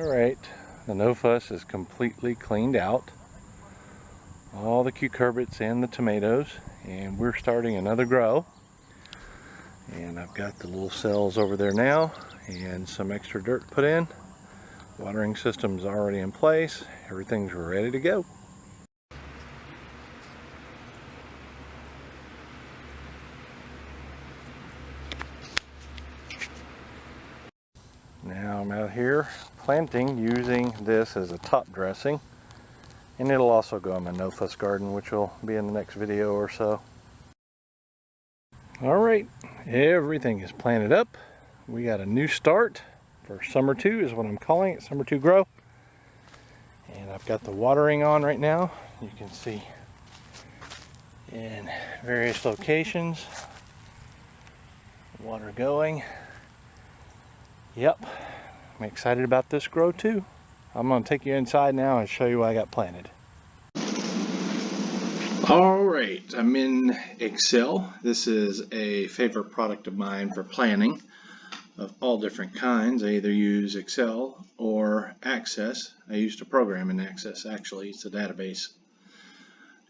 Alright, the no-fuss is completely cleaned out. All the cucurbits and the tomatoes, and we're starting another grow. And I've got the little cells over there now and some extra dirt put in. Watering system's already in place. Everything's ready to go. Now I'm out here planting using this as a top dressing, and it'll also go in my no-fuss garden, which will be in the next video or so. Alright, everything is planted up. We got a new start for summer 2 is what I'm calling it, summer 2 grow. And I've got the watering on right now. You can see in various locations water going. Yep, I'm excited about this grow too. I'm going to take you inside now and show you what I got planted. Alright, I'm in Excel. This is a favorite product of mine for planning of all different kinds. I either use Excel or Access. I used to program in Access, actually. It's a database.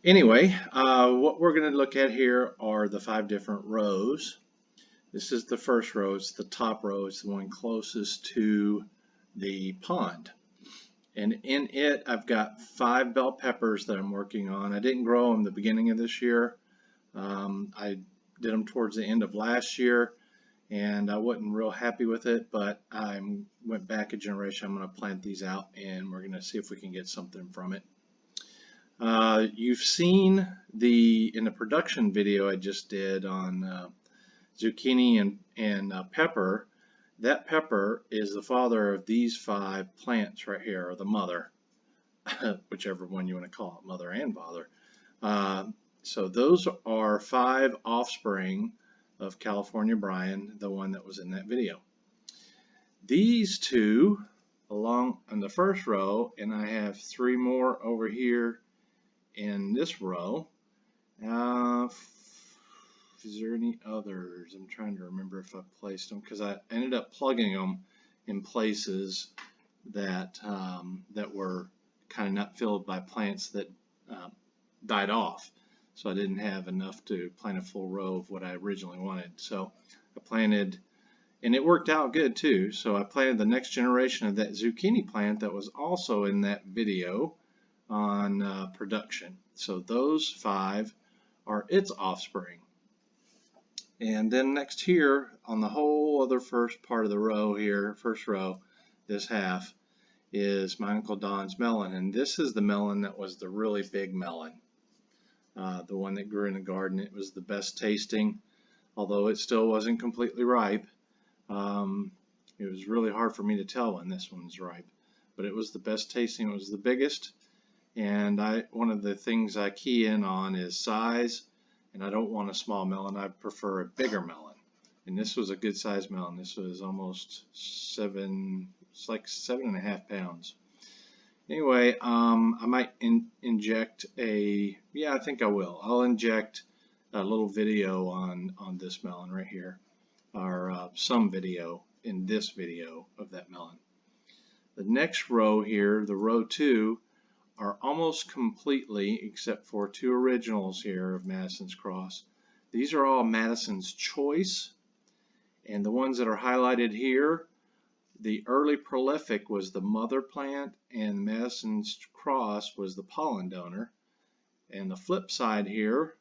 Anyway, what we're going to look at here are the 5 different rows. This is the first row. It's the top row. It's the one closest to the pond. And in it, I've got 5 bell peppers that I'm working on. I didn't grow them the beginning of this year. I did them towards the end of last year, and I wasn't real happy with it, but I went back a generation. I'm going to plant these out, and we're going to see if we can get something from it. You've seen in the production video I just did on zucchini and pepper. That pepper is the father of these 5 plants right here, or the mother, whichever one you want to call it, mother and father. So those are 5 offspring of California Brian, the one that was in that video. These 2 along in the first row, and I have 3 more over here in this row. Is there any others? I'm trying to remember if I placed them, because I ended up plugging them in places that that were kind of not filled by plants that died off. So I didn't have enough to plant a full row of what I originally wanted. So I planted, and it worked out good too. So I planted the next generation of that zucchini plant that was also in that video on production. So those 5 are its offspring. And then next here on the whole other first part of the row here, first row, this half is my Uncle Don's melon. And this is the melon that was the really big melon. The one that grew in the garden. It was the best tasting, although it still wasn't completely ripe. It was really hard for me to tell when this one's ripe, but it was the best tasting. It was the biggest, and one of the things I key in on is size, and I don't want a small melon. I prefer a bigger melon, and this was a good size melon. This was almost it's like 7.5 pounds. Anyway, I might inject I think I will. I'll inject a little video on this melon right here, or some video in this video of that melon. The next row here, the row 2, are almost completely, except for 2 originals here of Madison's Cross. These are all Madison's Choice, and the ones that are highlighted here, the early prolific was the mother plant, and Madison's Cross was the pollen donor. And the flip side here,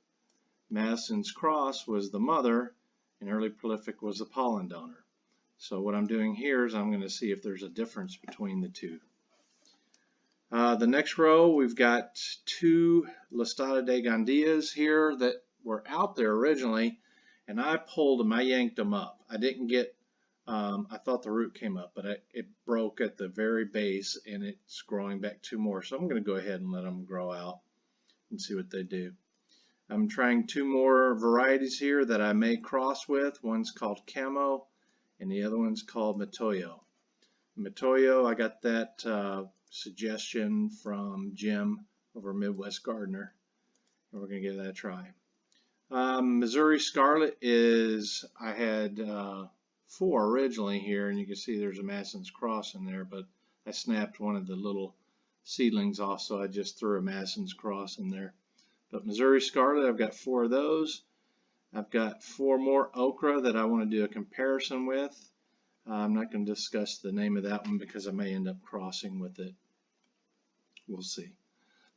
Madison's Cross was the mother, and early prolific was the pollen donor. So what I'm doing here is I'm going to see if there's a difference between the 2. The next row, we've got 2 Listada de Gandias here that were out there originally, and I pulled them, I yanked them up. I didn't get, I thought the root came up, but it broke at the very base, and it's growing back 2 more. So I'm going to go ahead and let them grow out and see what they do. I'm trying 2 more varieties here that I may cross with. One's called Camo, and the other one's called Matoyo. Matoyo, I got that suggestion from Jim over Midwest Gardener, and we're going to give that a try. Missouri Scarlet is, I had 4 originally here, and you can see there's a Madison's Cross in there, but I snapped one of the little seedlings off, so I just threw a Madison's Cross in there. But Missouri Scarlet, I've got 4 of those. I've got 4 more okra that I want to do a comparison with. I'm not going to discuss the name of that one because I may end up crossing with it. We'll see.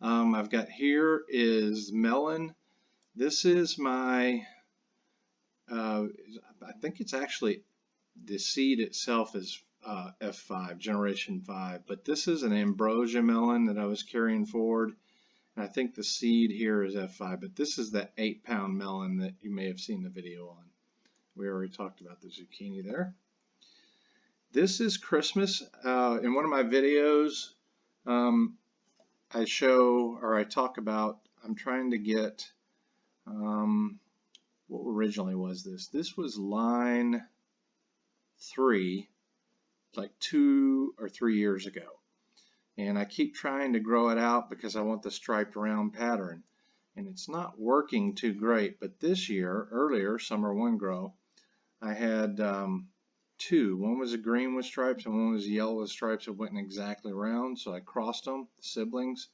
I've got here is melon. This is my, I think it's actually, the seed itself is F5, generation 5, but this is an ambrosia melon that I was carrying forward. And I think the seed here is F5, but this is that 8-pound melon that you may have seen the video on. We already talked about the zucchini there. This is Christmas. In one of my videos, I show, or I talk about, I'm trying to get, what originally was this? This was line 3, like 2 or 3 years ago. And I keep trying to grow it out because I want the striped round pattern. And it's not working too great, but this year, earlier, summer 1 grow, I had 2. One was a green with stripes and one was yellow with stripes. It wasn't exactly round, so I crossed them, the siblings.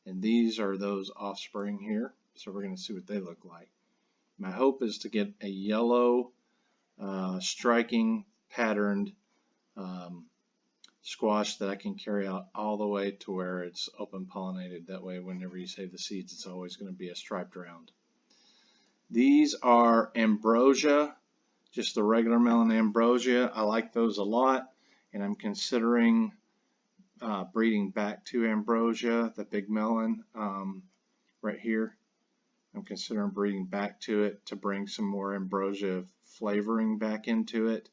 And these are those offspring here. So we're going to see what they look like. My hope is to get a yellow striking patterned squash that I can carry out all the way to where it's open pollinated. That way whenever you save the seeds, it's always going to be a striped round. These are ambrosia, just the regular melon ambrosia. I like those a lot, and I'm considering breeding back to ambrosia, the big melon right here. I'm considering breeding back to it to bring some more ambrosia flavoring back into it.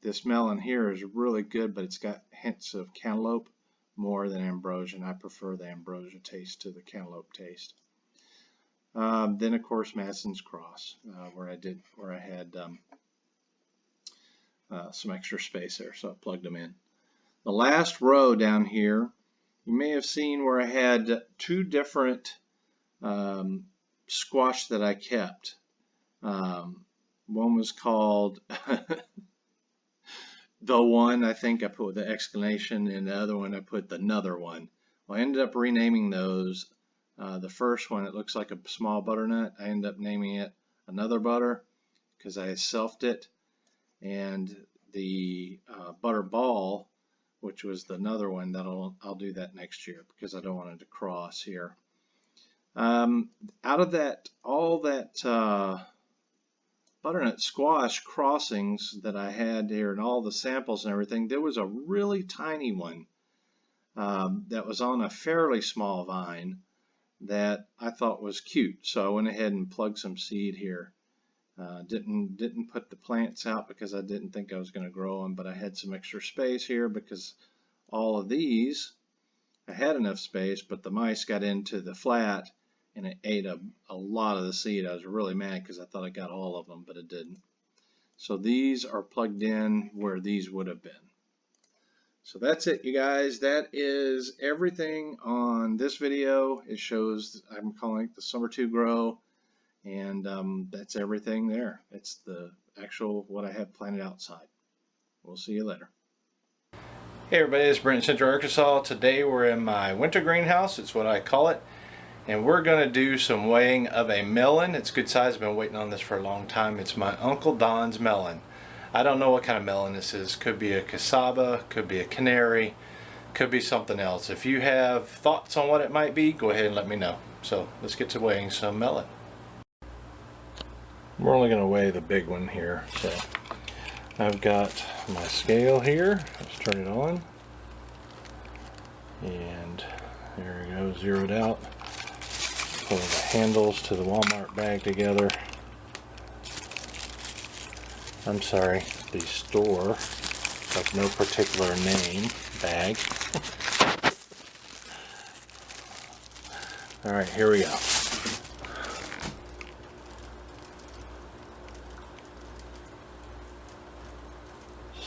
This melon here is really good, but it's got hints of cantaloupe more than ambrosia, and I prefer the ambrosia taste to the cantaloupe taste. Then of course Madison's Cross, where I had some extra space there, so I plugged them in. The last row down here, you may have seen where I had 2 different squash that I kept. One was called the one, I think I put the exclamation, and the other one I put the another one. Well, I ended up renaming those. The first one, it looks like a small butternut. I ended up naming it Another Butter because I selfed it. And the butter ball, which was the another one, I'll do that next year because I don't want it to cross here. Out of that, all that butternut squash crossings that I had here and all the samples and everything, there was a really tiny one that was on a fairly small vine that I thought was cute. So I went ahead and plugged some seed here. Didn't put the plants out because I didn't think I was going to grow them, but I had some extra space here because all of these, I had enough space, but the mice got into the flat and it ate a lot of the seed. I was really mad because I thought I got all of them, but it didn't. So these are plugged in where these would have been. So that's it, you guys. That is everything on this video. It shows, I'm calling it the Summer 2 Grow, and that's everything there. It's the actual what I have planted outside. We'll see you later. Hey everybody, it's Brent in Central Arkansas. Today we're in my winter greenhouse, it's what I call it. And we're going to do some weighing of a melon. It's good size. I've been waiting on this for a long time. It's my Uncle Don's melon. I don't know what kind of melon this is. Could be a cassava, could be a canary, could be something else. If you have thoughts on what it might be, go ahead and let me know. So let's get to weighing some melon. We're only going to weigh the big one here. So I've got my scale here. Let's turn it on. And there we go, zeroed out. Pull the handles to the Walmart bag together. I'm sorry, the store, like no particular name, bag. Alright, here we go.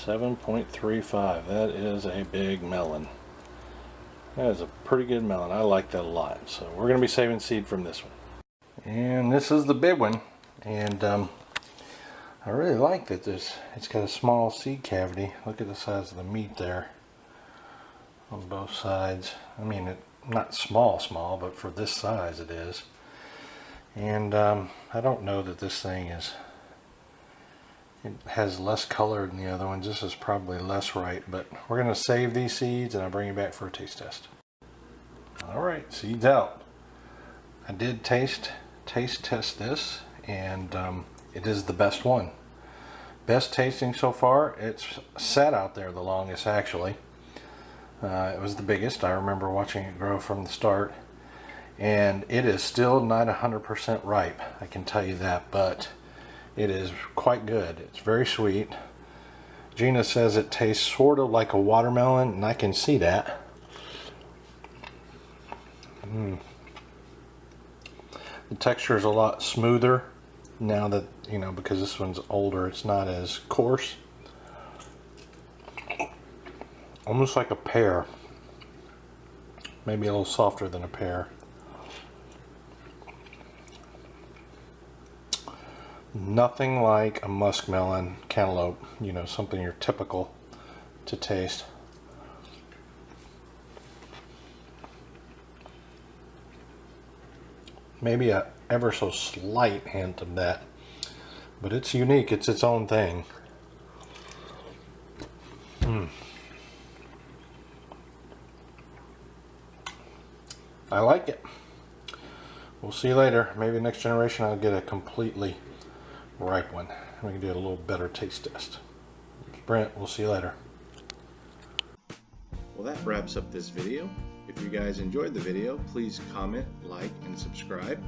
$7.35. That is a big melon. That is a pretty good melon. I like that a lot. So we're going to be saving seed from this one. And this is the big one. And I really like that it's got a small seed cavity. Look at the size of the meat there. on both sides. I mean, not small, but for this size it is. And I don't know that this thing is, it has less color than the other ones. This is probably less ripe, but we're going to save these seeds and I'll bring you back for a taste test. Alright, seeds out. I did taste test this, and it is the best one. Best tasting so far. It's sat out there the longest, actually. It was the biggest. I remember watching it grow from the start, and it is still not 100% ripe, I can tell you that, but it is quite good. It's very sweet. Gina says it tastes sort of like a watermelon, and I can see that. The texture is a lot smoother now that, you know, because this one's older, it's not as coarse. Almost like a pear. Maybe a little softer than a pear. Nothing like a muskmelon, cantaloupe, you know, something you're typical to taste. Maybe a ever so slight hint of that, but it's unique. It's its own thing. I like it. We'll see you later. Maybe next generation I'll get a completely ripe one. We can do a little better taste test. Brent, we'll see you later. Well, that wraps up this video. If you guys enjoyed the video, please comment, like, and subscribe.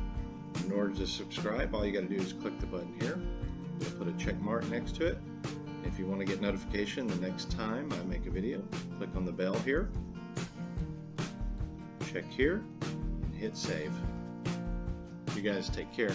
In order to subscribe, all you got to do is click the button here. You'll put a check mark next to it. If you want to get notification the next time I make a video, click on the bell here. Check here and hit save. You guys take care.